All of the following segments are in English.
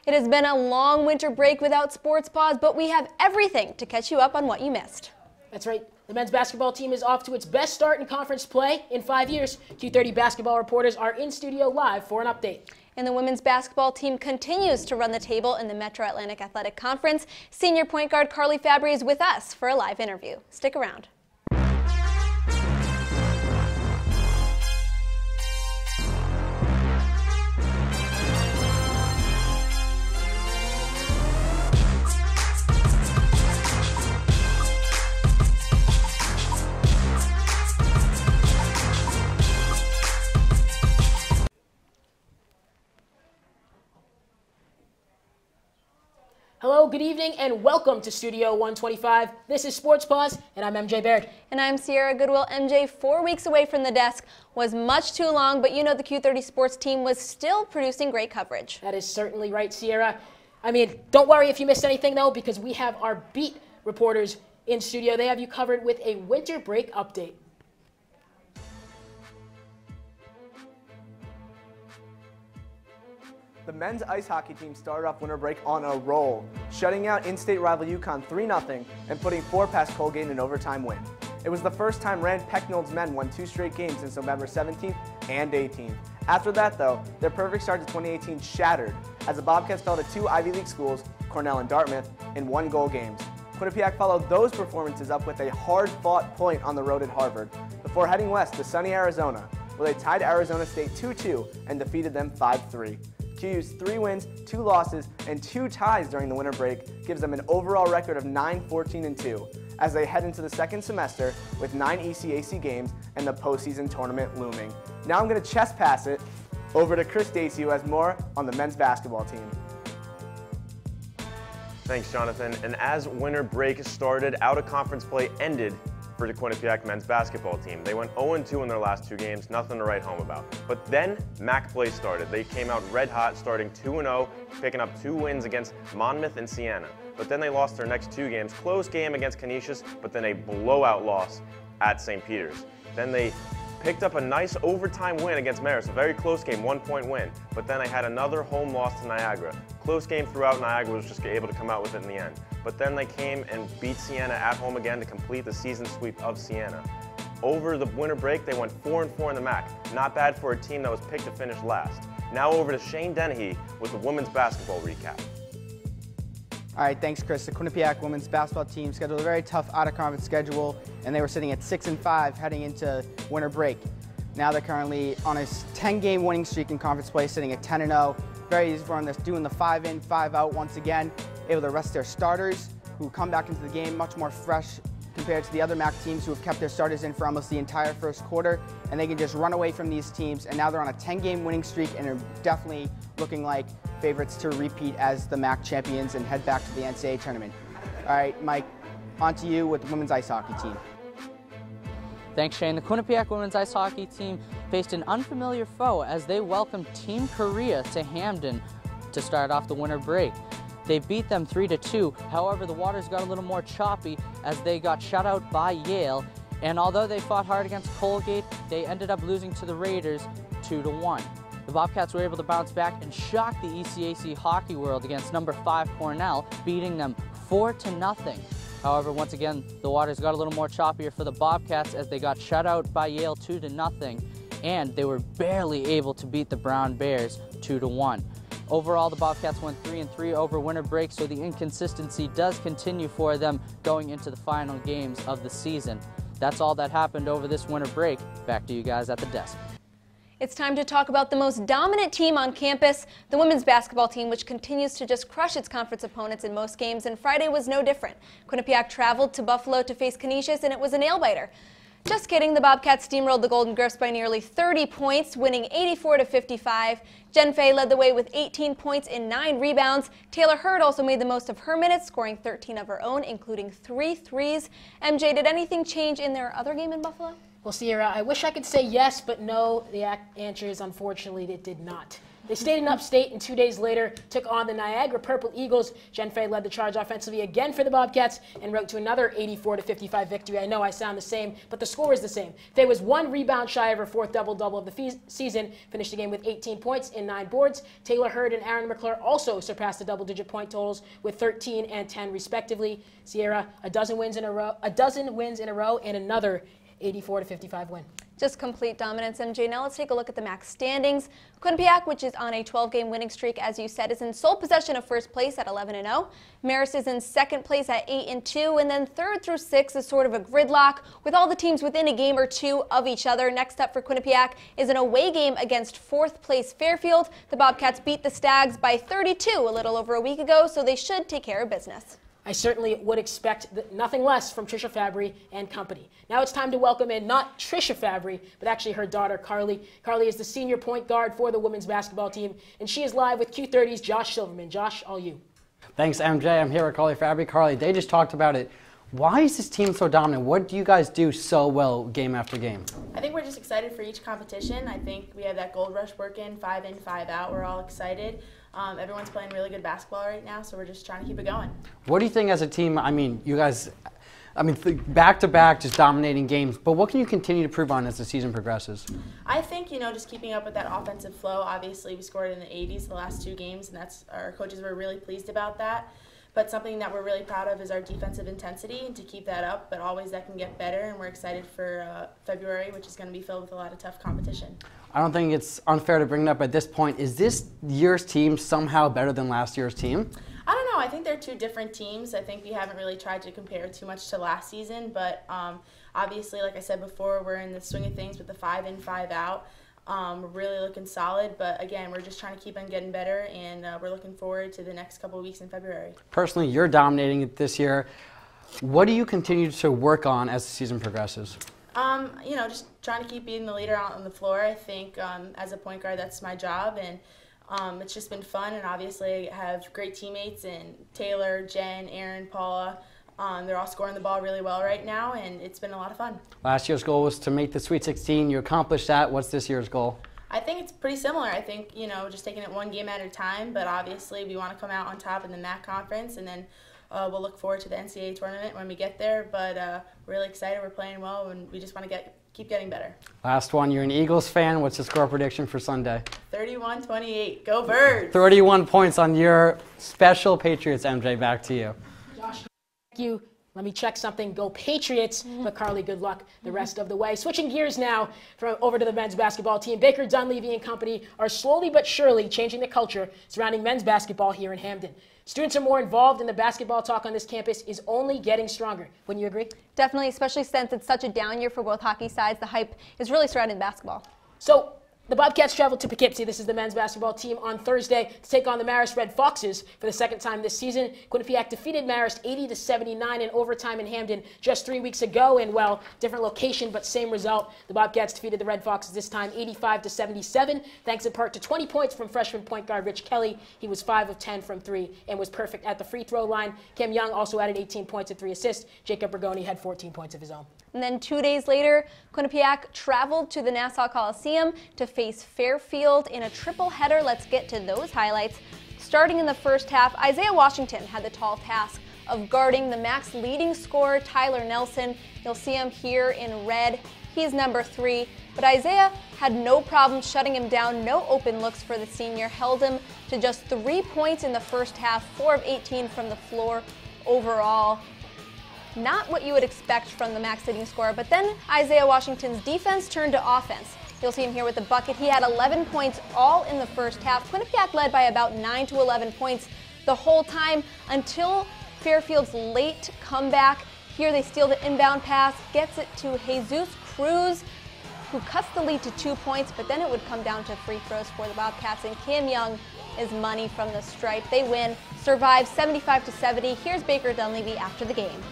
It has been a long winter break without sports, Paws, but we have everything to catch you up on what you missed. That's right. The men's basketball team is off to its best start in conference play in 5 years. Q30 basketball reporters are in studio live for an update. And the women's basketball team continues to run the table in the Metro Atlantic Athletic Conference. Senior point guard Carly Fabry is with us for a live interview. Stick around. Hello, good evening, and welcome to Studio 125. This is Sports Paws, and I'm MJ Baird. And I'm Sierra Goodwill. MJ, 4 weeks away from the desk was much too long, but you know the Q30 sports team was still producing great coverage. That is certainly right, Sierra. I mean, don't worry if you missed anything, though, because we have our beat reporters in studio. They have you covered with a winter break update. The men's ice hockey team started off winter break on a roll, shutting out in-state rival UConn 3-0 and putting 4 past Colgate in an overtime win. It was the first time Rand Pecknold's men won 2 straight games since November 17th and 18th. After that, though, their perfect start to 2018 shattered as the Bobcats fell to 2 Ivy League schools, Cornell and Dartmouth, in 1-goal games. Quinnipiac followed those performances up with a hard-fought point on the road at Harvard, before heading west to sunny Arizona, where they tied Arizona State 2-2 and defeated them 5-3. QU's 3 wins, 2 losses, and 2 ties during the winter break gives them an overall record of 9-14-2 as they head into the second semester with 9 ECAC games and the postseason tournament looming. Now I'm going to chest pass it over to Chris Dacey, who has more on the men's basketball team. Thanks, Jonathan. And as winter break started, out-of-conference play ended for the Quinnipiac men's basketball team. They went 0-2 in their last 2 games, nothing to write home about. But then MAC play started. They came out red hot, starting 2-0, picking up 2 wins against Monmouth and Siena. But then they lost their next 2 games. Close game against Canisius, but then a blowout loss at St. Peter's. Then they picked up a nice overtime win against Marist, a very close game, 1-point win. But then they had another home loss to Niagara. Close game throughout, Niagara was just able to come out with it in the end. But then they came and beat Siena at home again to complete the season sweep of Siena. Over the winter break, they went 4-4 in the MAC. Not bad for a team that was picked to finish last. Now over to Shane Dennehy with the women's basketball recap. All right, thanks, Chris. The Quinnipiac women's basketball team scheduled a very tough out-of-conference schedule, and they were sitting at 6-5 heading into winter break. Now they're currently on a 10-game winning streak in conference play, sitting at 10-0. Very easy for them. They're doing the 5-in, 5-out once again, able to rest their starters, who come back into the game much more fresh compared to the other MAC teams who have kept their starters in for almost the entire first quarter, and they can just run away from these teams. And now they're on a 10-game winning streak and are definitely looking like favorites to repeat as the MAC champions and head back to the NCAA tournament. All right, Mike, on to you with the women's ice hockey team. Thanks, Shane. The Quinnipiac women's ice hockey team faced an unfamiliar foe as they welcomed Team Korea to Hamden to start off the winter break. They beat them 3-2. However, the waters got a little more choppy as they got shut out by Yale. And although they fought hard against Colgate, they ended up losing to the Raiders 2-1. The Bobcats were able to bounce back and shock the ECAC hockey world against number 5 Cornell, beating them 4-0. However, once again, the waters got a little more choppier for the Bobcats as they got shut out by Yale 2-0, and they were barely able to beat the Brown Bears 2-1. Overall, the Bobcats went 3-3 over winter break, so the inconsistency does continue for them going into the final games of the season. That's all that happened over this winter break. Back to you guys at the desk. It's time to talk about the most dominant team on campus, the women's basketball team, which continues to just crush its conference opponents in most games, and Friday was no different. Quinnipiac traveled to Buffalo to face Canisius, and it was a nail-biter. Just kidding, the Bobcats steamrolled the Golden Griffs by nearly 30 points, winning 84-55. Jen Fay led the way with 18 points and 9 rebounds. Taylor Hurd also made the most of her minutes, scoring 13 of her own, including 3 threes. MJ, did anything change in their other game in Buffalo? Well, Sierra, I wish I could say yes, but no, the answer is unfortunately it did not. They stayed in upstate and 2 days later took on the Niagara Purple Eagles. Jen Fay led the charge offensively again for the Bobcats and wrote to another 84-55 victory. I know I sound the same, but the score is the same. Fay was 1 rebound shy of her 4th double-double of the season, finished the game with 18 points and 9 boards. Taylor Hurd and Aaron McClure also surpassed the double-digit point totals with 13 and 10 respectively. Sierra, a dozen wins in a row, and another 84-55 win. Just complete dominance, MJ. Now let's take a look at the MAC standings. Quinnipiac, which is on a 12-game winning streak, as you said, is in sole possession of first place at 11-0. Marist is in second place at 8-2, and then 3rd through 6th is sort of a gridlock with all the teams within a game or two of each other. Next up for Quinnipiac is an away game against 4th place Fairfield. The Bobcats beat the Stags by 32 a little over a week ago, so they should take care of business. I certainly would expect nothing less from Trisha Fabry and company. Now it's time to welcome in not Trisha Fabry, but actually her daughter, Carly. Carly is the senior point guard for the women's basketball team, and she is live with Q30's Josh Silverman. Josh, all you. Thanks, MJ. I'm here with Carly Fabry. Carly, they just talked about it. Why is this team so dominant? What do you guys do so well game after game? I think we're just excited for each competition. I think we have that gold rush working, 5 in, 5 out. We're all excited. Everyone's playing really good basketball right now, so we're just trying to keep it going. What do you think as a team? I mean, you guys, back-to-back, just dominating games, but what can you continue to prove on as the season progresses? I think, just keeping up with that offensive flow. Obviously, we scored in the 80s the last 2 games, and our coaches were really pleased about that. But something that we're really proud of is our defensive intensity, and to keep that up, but always that can get better, and we're excited for February, which is going to be filled with a lot of tough competition. I don't think it's unfair to bring it up at this point. Is this year's team somehow better than last year's team? I don't know. I think they're 2 different teams. I think we haven't really tried to compare too much to last season, but obviously, like I said before, we're in the swing of things with the 5 in, 5 out. We're really looking solid, but again, we're just trying to keep on getting better, and we're looking forward to the next couple of weeks in February. Personally, you're dominating it this year. What do you continue to work on as the season progresses? Just trying to keep being the leader out on the floor. I think as a point guard, that's my job, and it's just been fun, and obviously I have great teammates in Taylor, Jen, Aaron, Paula. They're all scoring the ball really well right now, and it's been a lot of fun. Last year's goal was to make the Sweet 16. You accomplished that. What's this year's goal? I think it's pretty similar. I think, just taking it one game at a time, but obviously we want to come out on top in the MAC conference, and then we'll look forward to the NCAA tournament when we get there, but we're really excited. We're playing well, and we just want to keep getting better. Last one, you're an Eagles fan. What's the score prediction for Sunday? 31-28. Go Birds! 31 points on your special Patriots, MJ. Back to you. Josh, thank you. Let me check something. Go Patriots. But Carly, good luck the rest of the way. Switching gears now over to the men's basketball team. Baker Dunleavy and company are slowly but surely changing the culture surrounding men's basketball here in Hamden. Students are more involved, and the basketball talk on this campus is only getting stronger. Wouldn't you agree? Definitely, especially since it's such a down year for both hockey sides. The hype is really surrounding basketball. So the Bobcats traveled to Poughkeepsie. This is the men's basketball team on Thursday to take on the Marist Red Foxes for the 2nd time this season. Quinnipiac defeated Marist 80-79 in overtime in Hamden just 3 weeks ago, and well, different location but same result. The Bobcats defeated the Red Foxes this time 85-77, thanks in part to 20 points from freshman point guard Rich Kelly. He was 5 of 10 from 3 and was perfect at the free throw line. Cam Young also added 18 points and 3 assists. Jacob Bergoni had 14 points of his own. And then 2 days later, Quinnipiac traveled to the Nassau Coliseum to face Fairfield in a triple header. Let's get to those highlights. Starting in the first half, Isaiah Washington had the tall task of guarding the MAC's leading scorer, Tyler Nelson. You'll see him here in red. He's number 3. But Isaiah had no problem shutting him down. No open looks for the senior. Held him to just 3 points in the first half, 4 of 18 from the floor overall. Not what you would expect from the MAC's leading scorer, but then Isaiah Washington's defense turned to offense. You'll see him here with the bucket. He had 11 points all in the first half. Quinnipiac led by about 9 to 11 points the whole time until Fairfield's late comeback. Here they steal the inbound pass, gets it to Jesus Cruz, who cuts the lead to 2 points, but then it would come down to free throws for the Bobcats, and Cam Young is money from the stripe. They win, survive 75-70. Here's Baker Dunleavy after the game.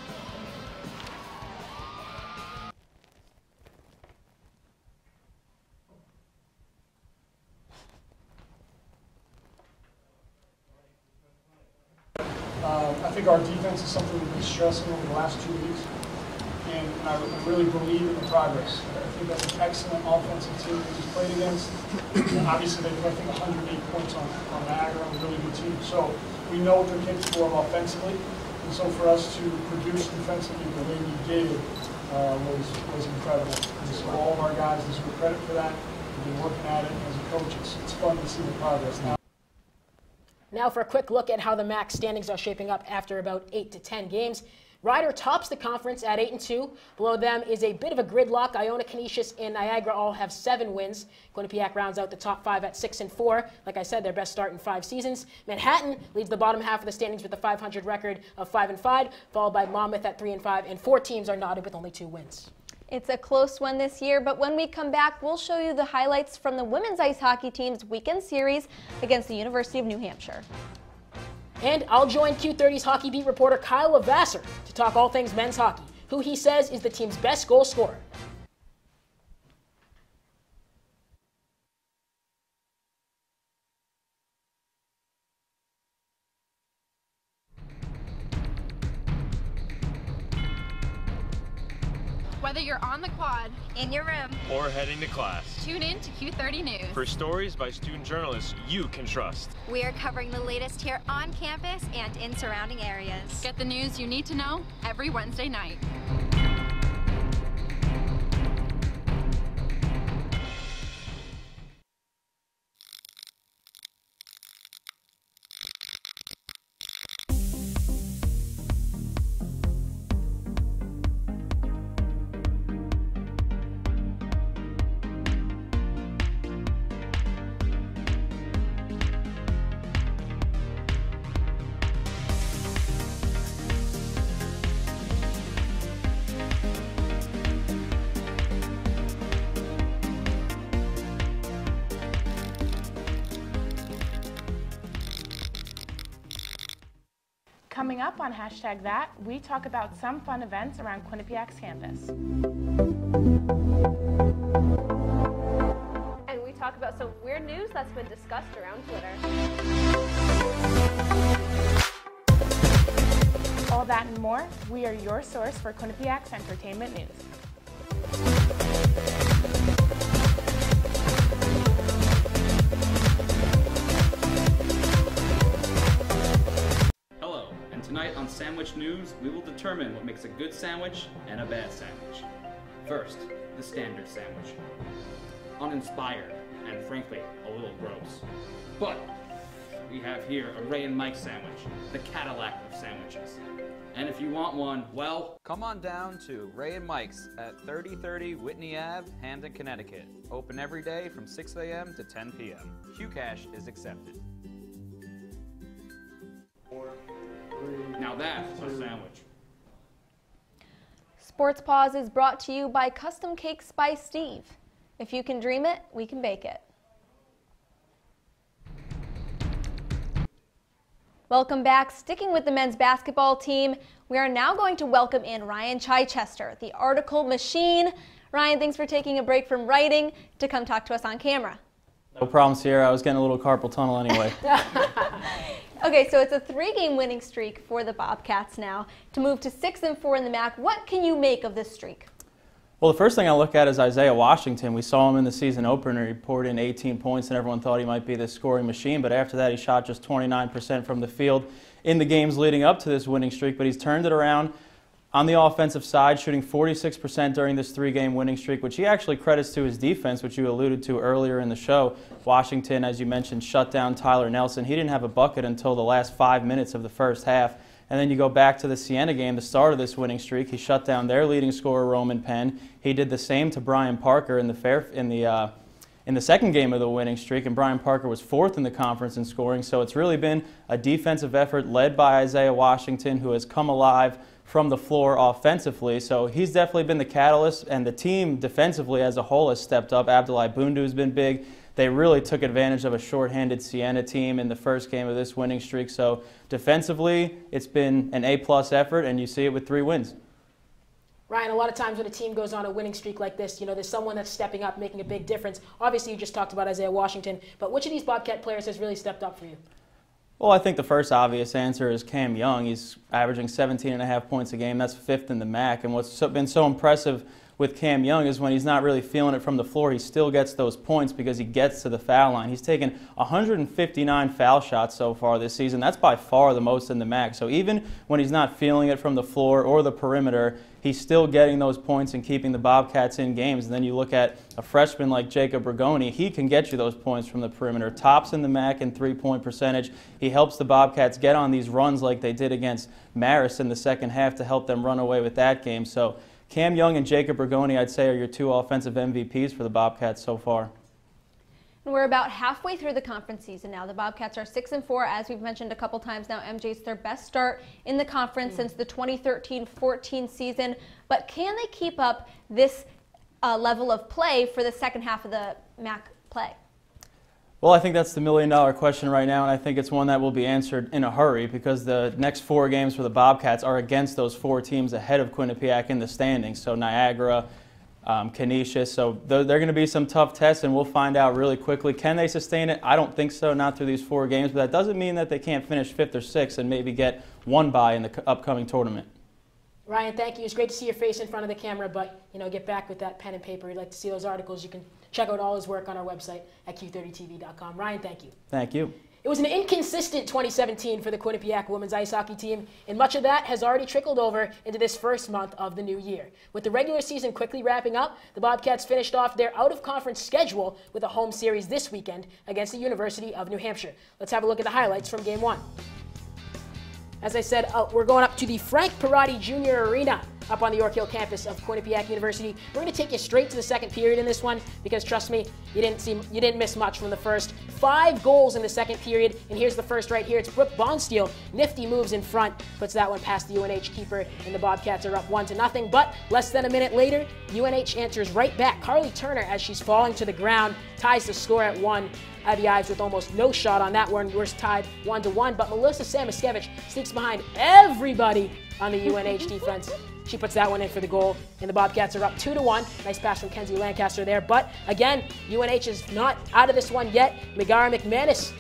I think our defense is something we've been stressing over the last 2 weeks, and I really believe in the progress. I think that's an excellent offensive team we just played against. Obviously, they put, I think, 108 points on Niagara, a really good team. So we know what they're capable of offensively. And so for us to produce defensively the way we did was incredible. And so all of our guys deserve credit for that. We've been working at it. As a coach, it's fun to see the progress now. Now for a quick look at how the MAC standings are shaping up after about 8 to 10 games. Ryder tops the conference at 8-2. Below them is a bit of a gridlock. Iona, Canisius, and Niagara all have 7 wins. Quinnipiac rounds out the top 5 at 6-4. Like I said, their best start in 5 seasons. Manhattan leads the bottom half of the standings with a .500 record of 5-5, followed by Monmouth at 3-5, and 4 teams are knotted with only 2 wins. It's a close one this year, but when we come back, we'll show you the highlights from the women's ice hockey team's weekend series against the University of New Hampshire. And I'll join Q30's hockey beat reporter Kyle Levasseur to talk all things men's hockey, who he says is the team's best goal scorer. Whether you're on the quad, in your room, or heading to class, tune in to Q30 News for stories by student journalists you can trust. We are covering the latest here on campus and in surrounding areas. Get the news you need to know every Wednesday night. Coming up on #that, we talk about some fun events around Quinnipiac's campus. And we talk about some weird news that's been discussed around Twitter. All that and more, we are your source for Quinnipiac's entertainment news. Tonight on Sandwich News, we will determine what makes a good sandwich and a bad sandwich. First, the standard sandwich. Uninspired and frankly, a little gross. But we have here a Ray and Mike sandwich, the Cadillac of sandwiches. And if you want one, well, come on down to Ray and Mike's at 3030 Whitney Ave, Hamden, Connecticut. Open every day from 6 a.m. to 10 p.m. QCash is accepted. Now that's a sandwich. Sports Paws is brought to you by Custom Cakes by Steve. If you can dream it, we can bake it. Welcome back. Sticking with the men's basketball team, we are now going to welcome in Ryan Chichester, the article machine. Ryan, thanks for taking a break from writing to come talk to us on camera. No problem, Sierra. I was getting a little carpal tunnel anyway. Okay, so it's a 3-game winning streak for the Bobcats now to move to 6-4 in the MAC. What can you make of this streak? Well, the first thing I look at is Isaiah Washington. We saw him in the season opener. He poured in 18 points, and everyone thought he might be the scoring machine. But after that, he shot just 29% from the field in the games leading up to this winning streak. But he's turned it around on the offensive side, shooting 46% during this 3-game winning streak, which he actually credits to his defense, which you alluded to earlier in the show. Washington, as you mentioned, shut down Tyler Nelson. He didn't have a bucket until the last 5 minutes of the first half. And then you go back to the Siena game, the start of this winning streak. He shut down their leading scorer, Roman Penn. He did the same to Brian Parker in the second game of the winning streak, and Brian Parker was 4th in the conference in scoring. So it's really been a defensive effort led by Isaiah Washington, who has come alive from the floor offensively. So he's definitely been the catalyst, and the team defensively as a whole has stepped up. Abdoulaye Bundu has been big. They really took advantage of a shorthanded Siena team in the first game of this winning streak. So defensively, it's been an A-plus effort, and you see it with 3 wins. Ryan, a lot of times when a team goes on a winning streak like this, you know, there's someone that's stepping up, making a big difference. Obviously, you just talked about Isaiah Washington, but which of these Bobcat players has really stepped up for you? Well, I think the first obvious answer is Cam Young. He's averaging 17.5 points a game. That's 5th in the MAC. And what's been so impressive with Cam Young is when he's not really feeling it from the floor, he still gets those points because he gets to the foul line. He's taken 159 foul shots so far this season. That's by far the most in the MAC. So even when he's not feeling it from the floor or the perimeter, he's still getting those points and keeping the Bobcats in games. And then you look at a freshman like Jacob Rigoni, he can get you those points from the perimeter. Tops in the MAC in three-point percentage. He helps the Bobcats get on these runs like they did against Marist in the second half to help them run away with that game. So Cam Young and Jacob Rigoni, I'd say, are your two offensive MVPs for the Bobcats so far. And we're about halfway through the conference season now. The Bobcats are 6-4, as we've mentioned a couple times now. MJ's their best start in the conference since the 2013-14 season. But can they keep up this level of play for the second half of the MAC play? Well, I think that's the million-dollar question right now, and I think it's one that will be answered in a hurry because the next 4 games for the Bobcats are against those 4 teams ahead of Quinnipiac in the standings. So Niagara, Canisius, so there are going to be some tough tests, and we'll find out really quickly. Can they sustain it? I don't think so, not through these 4 games, but that doesn't mean that they can't finish 5th or 6th and maybe get one bye in the upcoming tournament. Ryan, thank you. It's great to see your face in front of the camera, but get back with that pen and paper. We'd like to see those articles. You can check out all his work on our website at q30tv.com. Ryan, thank you. Thank you. It was an inconsistent 2017 for the Quinnipiac women's ice hockey team, and much of that has already trickled over into this first month of the new year. With the regular season quickly wrapping up, the Bobcats finished off their out-of-conference schedule with a home series this weekend against the University of New Hampshire. Let's have a look at the highlights from Game 1. As I said, we're going up to the Frank Perotti Jr. Arena up on the York Hill campus of Quinnipiac University. We're going to take you straight to the second period in this one because, trust me, you didn't miss much from the first. 5 goals in the second period, and here's the first right here. It's Brooke Bonsteel. Nifty moves in front, puts that one past the UNH keeper, and the Bobcats are up 1-0. But less than a minute later, UNH answers right back. Carly Turner, as she's falling to the ground, ties the score at 1. Abby Ives with almost no shot on that one. We're tied 1-1, but Melissa Samaskevich sneaks behind everybody on the UNH defense. She puts that one in for the goal, and the Bobcats are up 2-1. Nice pass from Kenzie Lancaster there, but again, UNH is not out of this one yet. Megara McManus,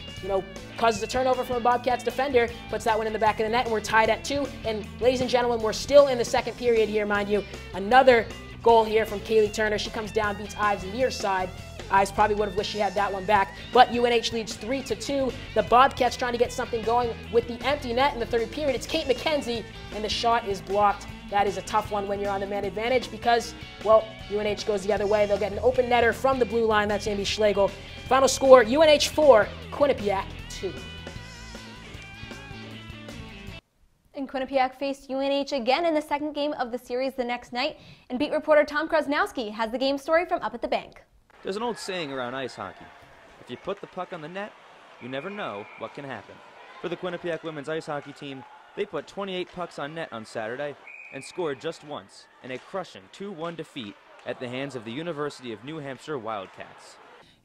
causes a turnover from a Bobcats defender, puts that one in the back of the net, and we're tied at 2. And ladies and gentlemen, we're still in the second period here, mind you. Another goal here from Kaylee Turner. She comes down, beats Ives near side. Ives probably would have wished she had that one back, but UNH leads 3-2. The Bobcats trying to get something going with the empty net in the third period. It's Kate McKenzie, and the shot is blocked. That is a tough one when you're on the man advantage because, well, UNH goes the other way. They'll get an open netter from the blue line. That's Amy Schlegel. Final score, UNH 4, Quinnipiac 2. And Quinnipiac faced UNH again in the second game of the series the next night, and beat reporter Tom Krasnowski has the game story from up at the bank. There's an old saying around ice hockey. If you put the puck on the net, you never know what can happen. For the Quinnipiac women's ice hockey team, they put 28 pucks on net on Saturday and scored just once in a crushing 2-1 defeat at the hands of the University of New Hampshire Wildcats.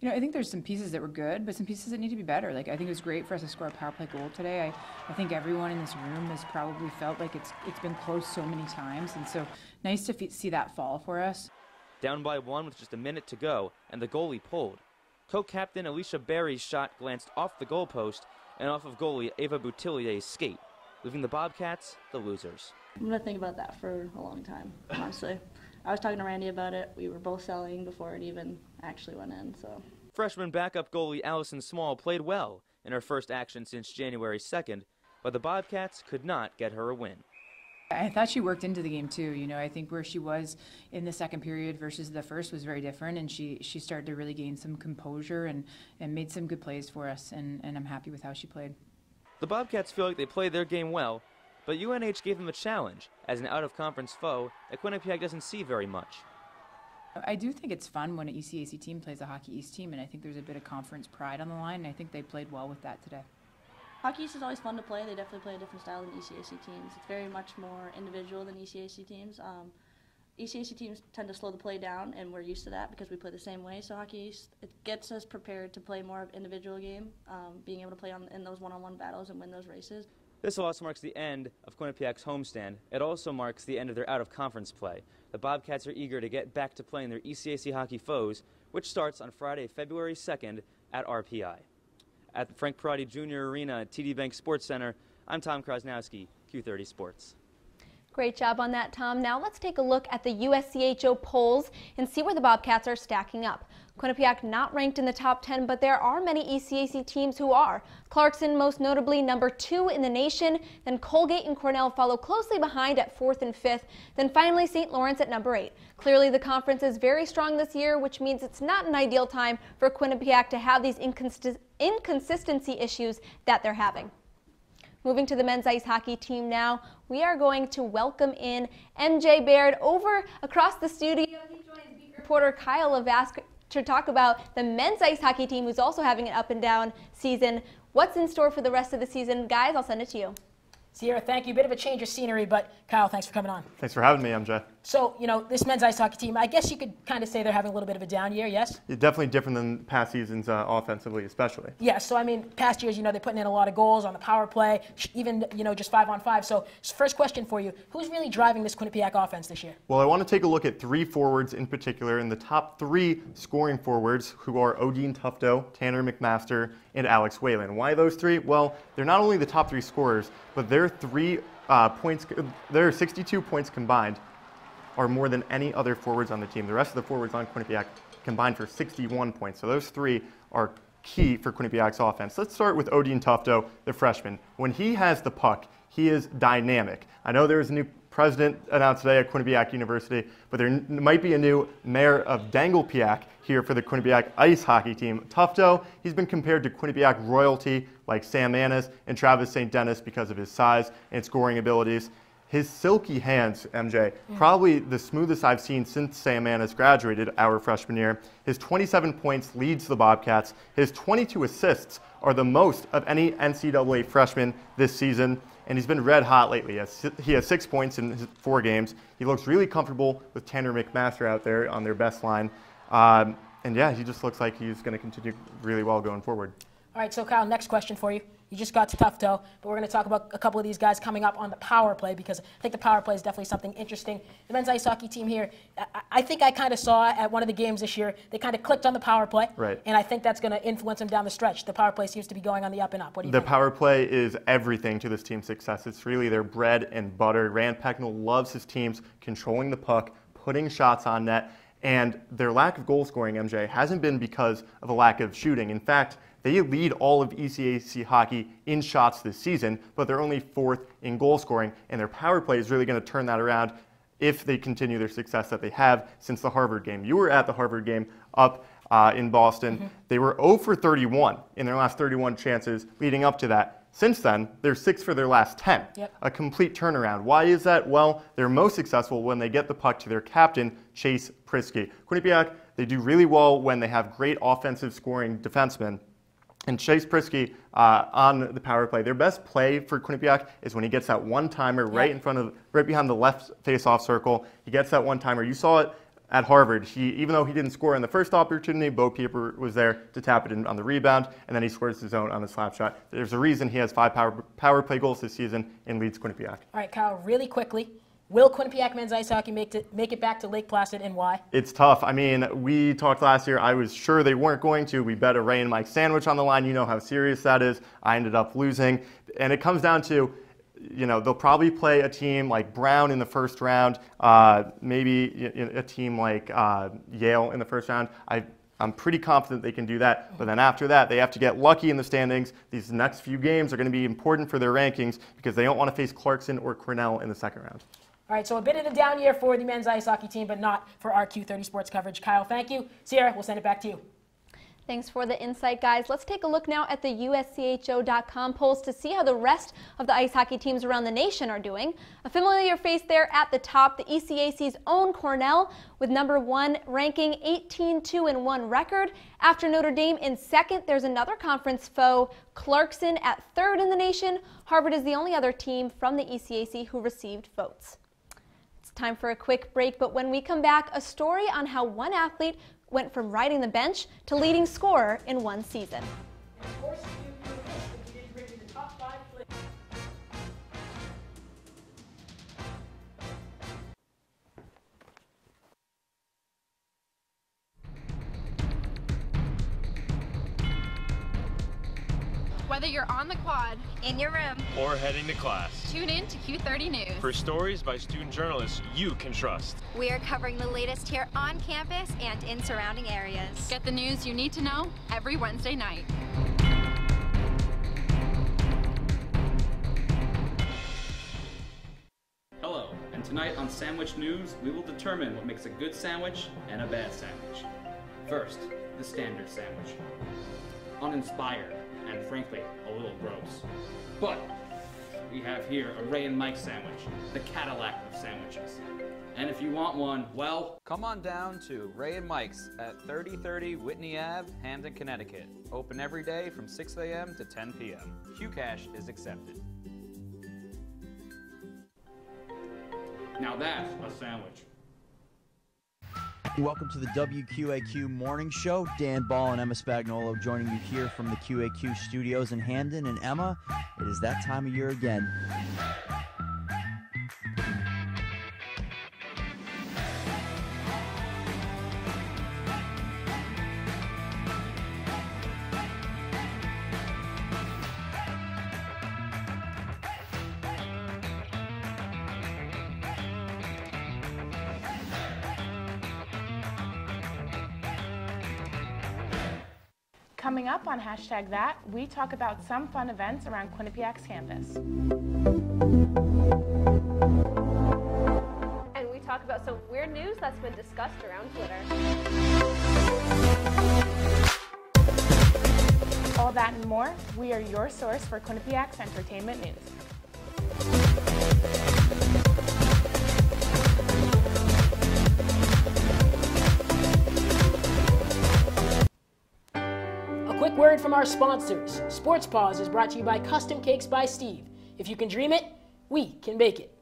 I think there's some pieces that were good, but some pieces that need to be better. I think it was great for us to score a power play goal today. I think everyone in this room has probably felt like it's been close so many times, and so nice to see that fall for us. Down by 1 with just a minute to go, and the goalie pulled. Co-captain Alicia Berry's shot glanced off the goalpost and off of goalie Ava Boutilier's skate, leaving the Bobcats the losers. I'm going to think about that for a long time, honestly. I was talking to Randy about it. We were both selling before it even actually went in, so. Freshman backup goalie Allison Small played well in her first action since January 2nd, but the Bobcats could not get her a win. I thought she worked into the game too. I think where she was in the second period versus the first was very different, and she started to really gain some composure and made some good plays for us, and I'm happy with how she played. The Bobcats feel like they played their game well, but UNH gave them a challenge as an out-of-conference foe that Quinnipiac doesn't see very much. I do think it's fun when an ECAC team plays a Hockey East team, and I think there's a bit of conference pride on the line, and I think they played well with that today. Hockey East is always fun to play. They definitely play a different style than ECAC teams. It's very much more individual than ECAC teams. ECAC teams tend to slow the play down, and we're used to that because we play the same way. So Hockey East, it gets us prepared to play more of individual game, being able to play in those one-on-one battles and win those races. This loss marks the end of Quinnipiac's homestand. It also marks the end of their out-of-conference play. The Bobcats are eager to get back to playing their ECAC hockey foes, which starts on Friday, February 2nd at RPI. At the Frank Perotti Jr. Arena at TD Bank Sports Center, I'm Tom Krasnowski, Q30 Sports. Great job on that, Tom. Now let's take a look at the USCHO polls and see where the Bobcats are stacking up. Quinnipiac not ranked in the top 10, but there are many ECAC teams who are. Clarkson most notably #2 in the nation, then Colgate and Cornell follow closely behind at 4th and 5th, then finally St. Lawrence at #8. Clearly the conference is very strong this year, which means it's not an ideal time for Quinnipiac to have these inconsistency issues that they're having. Moving to the men's ice hockey team now, we are going to welcome in MJ Baird over across the studio. He joins beat reporter Kyle Lavask to talk about the men's ice hockey team, who's also having an up and down season. What's in store for the rest of the season? Guys, I'll send it to you. Sierra, thank you. Bit of a change of scenery, but Kyle, thanks for coming on. Thanks for having me, MJ. So, this men's ice hockey team, I guess you could kind of say they're having a little bit of a down year, yes? It's definitely different than past seasons offensively, especially. Yeah, so past years, they're putting in a lot of goals on the power play, even, just 5-on-5. So, first question for you, who's really driving this Quinnipiac offense this year? Well, I want to take a look at 3 forwards in particular, and the top 3 scoring forwards, who are Odin Tufto, Tanner McMaster, and Alex Whalen. Why those 3? Well, they're not only the top 3 scorers, but their 62 points combined are more than any other forwards on the team. The rest of the forwards on Quinnipiac combined for 61 points. So those 3 are key for Quinnipiac's offense. Let's start with Odin Tufto, the freshman. When he has the puck, he is dynamic. I know there's a new president announced today at Quinnipiac University, but there might be a new mayor of Danglepiac here for the Quinnipiac ice hockey team. Tufto, he's been compared to Quinnipiac royalty like Sam Annis and Travis St. Dennis because of his size and scoring abilities. His silky hands, MJ, probably the smoothest I've seen since Sam Annis graduated our freshman year. His 27 points leads the Bobcats. His 22 assists are the most of any NCAA freshman this season, and he's been red hot lately. He has 6 points in his 4 games. He looks really comfortable with Tanner McMaster out there on their best line. And yeah, he just looks like he's going to continue really well going forward. All right, so Kyle, next question for you. You just got to Tufto, but we're going to talk about a couple of these guys coming up on the power play, because I think the power play is definitely something interesting. The men's ice hockey team here, I think I kind of saw at one of the games this year, they kind of clicked on the power play, right, and I think that's going to influence them down the stretch. The power play seems to be going on the up and up. What do you think? The power play is everything to this team's success. It's really their bread and butter. Rand Pecknell loves his teams controlling the puck, putting shots on net, and their lack of goal scoring, MJ, hasn't been because of a lack of shooting. In fact, they lead all of ECAC hockey in shots this season, but they're only 4th in goal scoring, and their power play is really going to turn that around if they continue their success that they have since the Harvard game. You were at the Harvard game up in Boston. They were 0 for 31 in their last 31 chances leading up to that. Since then, they're 6 for their last 10. A complete turnaround. Why is that? Well, they're most successful when they get the puck to their captain, Chase Prisky. Quinnipiac, they do really well when they have great offensive scoring defensemen. And Chase Prisky on the power play, their best play for Quinnipiac is when he gets that one-timer right behind the left face-off circle. He gets that one-timer. You saw it at Harvard. Even though he didn't score in the first opportunity, Bo Pieper was there to tap it in on the rebound, and then he scores his own on the slap shot. There's a reason he has 5 power play goals this season and leads Quinnipiac. All right, Kyle, really quickly, will Quinnipiac men's ice hockey make it back to Lake Placid, and why? It's tough. I mean, we talked last year. I was sure they weren't going to. We bet a Ray and Mike sandwich on the line. You know how serious that is. I ended up losing. And it comes down to, they'll probably play a team like Brown in the first round, maybe a team like Yale in the first round. I'm pretty confident they can do that. But then after that, they have to get lucky in the standings. These next few games are going to be important for their rankings because they don't want to face Clarkson or Cornell in the second round. All right, so a bit of a down year for the men's ice hockey team, but not for our Q30 Sports coverage. Kyle, thank you. Sierra, we'll send it back to you. Thanks for the insight, guys. Let's take a look now at the USCHO.com polls to see how the rest of the ice hockey teams around the nation are doing. A familiar face there at the top, the ECAC's own Cornell, with #1 ranking 18-2-1 record. After Notre Dame in second, there's another conference foe, Clarkson, at third in the nation. Harvard is the only other team from the ECAC who received votes. It's time for a quick break, but when we come back, a story on how one athlete went from riding the bench to leading scorer in one season. Whether you're on the quad, in your room, or heading to class, tune in to Q30 News. For stories by student journalists you can trust. We are covering the latest here on campus and in surrounding areas. Get the news you need to know every Wednesday night. Hello, and tonight on Sandwich News, we will determine what makes a good sandwich and a bad sandwich. First, the standard sandwich. Uninspired, and frankly, a little gross. But we have here a Ray and Mike sandwich, the Cadillac of sandwiches. And if you want one, well, come on down to Ray and Mike's at 3030 Whitney Ave, Hamden, Connecticut. Open every day from 6 a.m. to 10 p.m. Q-Cash is accepted. now that's a sandwich. Welcome to the WQAQ Morning Show. Dan Ball and Emma Spagnolo joining you here from the QAQ studios in Hamden. And Emma, it is that time of year again. Coming up on #that, we talk about some fun events around Quinnipiac's campus. And we talk about some weird news that's been discussed around Twitter. All that and more, we are your source for Quinnipiac's entertainment news. Quick word from our sponsors. Sports Paws is brought to you by Custom Cakes by Steve. If you can dream it, we can bake it.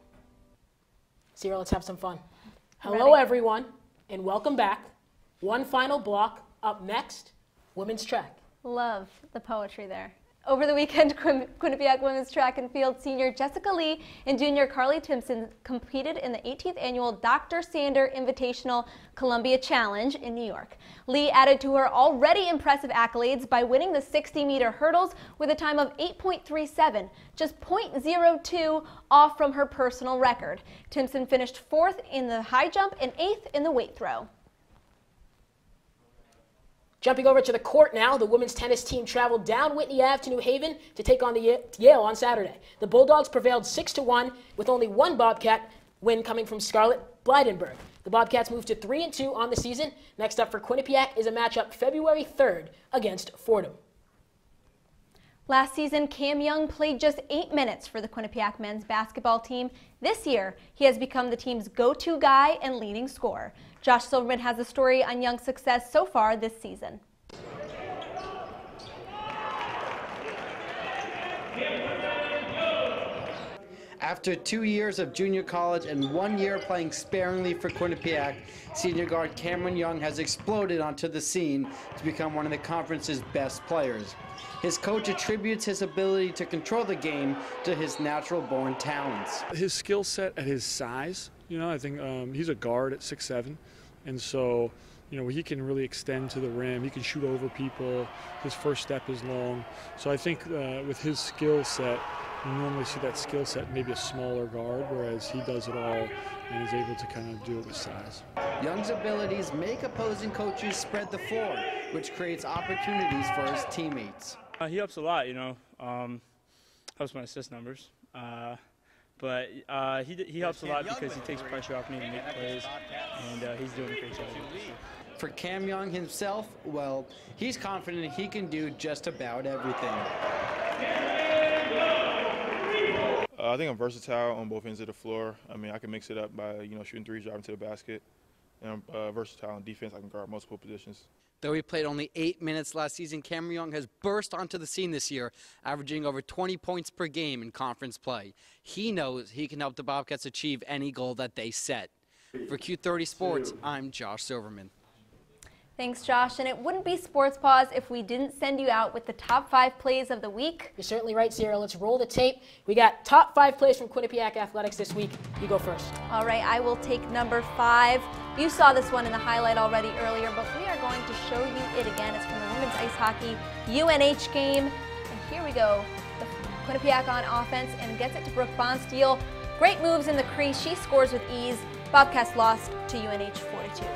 Sierra, let's have some fun. Hello, everyone, and welcome back. One final block. Up next, women's track. Love the poetry there. Over the weekend, Quinnipiac women's track and field senior Jessica Lee and junior Carly Timpson competed in the 18th annual Dr. Sander Invitational Columbia Challenge in New York. Lee added to her already impressive accolades by winning the 60-meter hurdles with a time of 8.37, just 0.02 off from her personal record. Timpson finished 4th in the high jump and 8th in the weight throw. Jumping over to the court now, the women's tennis team traveled down Whitney Ave to New Haven to take on the Yale on Saturday. The Bulldogs prevailed 6-1 with only one Bobcat win coming from Scarlett Blydenberg. The Bobcats moved to 3-2 on the season. Next up for Quinnipiac is a matchup February 3rd against Fordham. Last season, Cam Young played just 8 minutes for the Quinnipiac men's basketball team. This year, he has become the team's go-to guy and leading scorer. Josh Silverman has a story on Young's success so far this season. After 2 years of junior college and 1 year playing sparingly for Quinnipiac, senior guard Cameron Young has exploded onto the scene to become one of the conference's best players. His coach attributes his ability to control the game to his natural-born talents. His skill set at his size, I think he's a guard at 6'7", and so, he can really extend to the rim. He can shoot over people. His first step is long. So I think with his skill set, you normally see that skill set maybe a smaller guard, whereas he does it all and is able to kind of do it with size. Young's abilities make opposing coaches spread the floor, which creates opportunities for his teammates. He helps a lot, helps my assist numbers. But he helps a lot because he takes pressure off me to make plays, and he's doing a great job. For Cam Young himself, well, he's confident he can do just about everything. I think I'm versatile on both ends of the floor. I mean, I can mix it up by, shooting threes, driving to the basket. And I'm versatile on defense. I can guard multiple positions. Though he played only 8 minutes last season, Cameron Young has burst onto the scene this year, averaging over 20 points per game in conference play. He knows he can help the Bobcats achieve any goal that they set. For Q30 Sports, I'm Josh Silverman. Thanks, Josh. And it wouldn't be Sports Paws if we didn't send you out with the top 5 plays of the week. You're certainly right, Sierra. Let's roll the tape. We got top 5 plays from Quinnipiac Athletics this week. You go first. All right, I will take number 5. You saw this one in the highlight already earlier, but we are going to show you it again. It's from the women's ice hockey UNH game. And here we go. The Quinnipiac on offense and gets it to Brooke Bonsteel. Great moves in the crease. She scores with ease. Bobcats lost to UNH 4-2.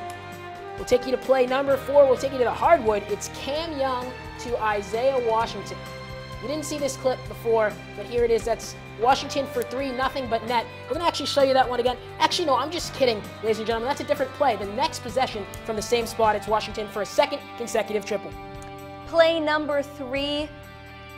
We'll take you to play number 4. We'll take you to the hardwood. It's Cam Young to Isaiah Washington. You didn't see this clip before, but here it is. That's Washington for 3, nothing but net. We're going to actually show you that one again. Actually, no, I'm just kidding, ladies and gentlemen. That's a different play. The next possession from the same spot, it's Washington for a second consecutive triple. Play number 3.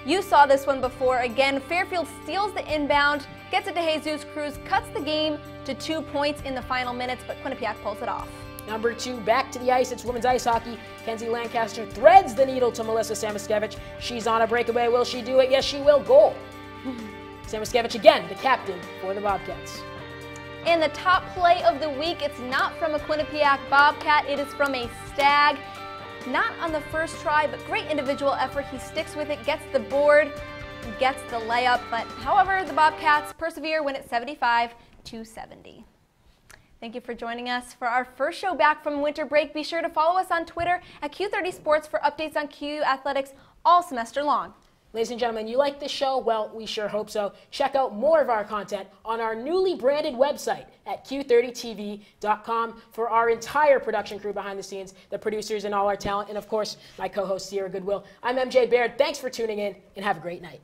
You saw this one before. Again, Fairfield steals the inbound, gets it to Jesus Cruz, cuts the game to 2 points in the final minutes, but Quinnipiac pulls it off. Number 2, back to the ice. It's women's ice hockey. Kenzie Lancaster threads the needle to Melissa Samoskevich. She's on a breakaway. Will she do it? Yes, she will. Goal. Samoskevich again, the captain for the Bobcats. And the top play of the week, it's not from a Quinnipiac Bobcat. It is from a Stag. Not on the first try, but great individual effort. He sticks with it, gets the board, gets the layup. But however, the Bobcats persevere, win it 75-70. Thank you for joining us for our first show back from winter break. Be sure to follow us on Twitter at Q30 Sports for updates on QU athletics all semester long. Ladies and gentlemen, you like this show? Well, we sure hope so. Check out more of our content on our newly branded website at q30tv.com for our entire production crew behind the scenes, the producers and all our talent, and of course, my co-host Sierra Goodwill. I'm MJ Baird. Thanks for tuning in, and have a great night.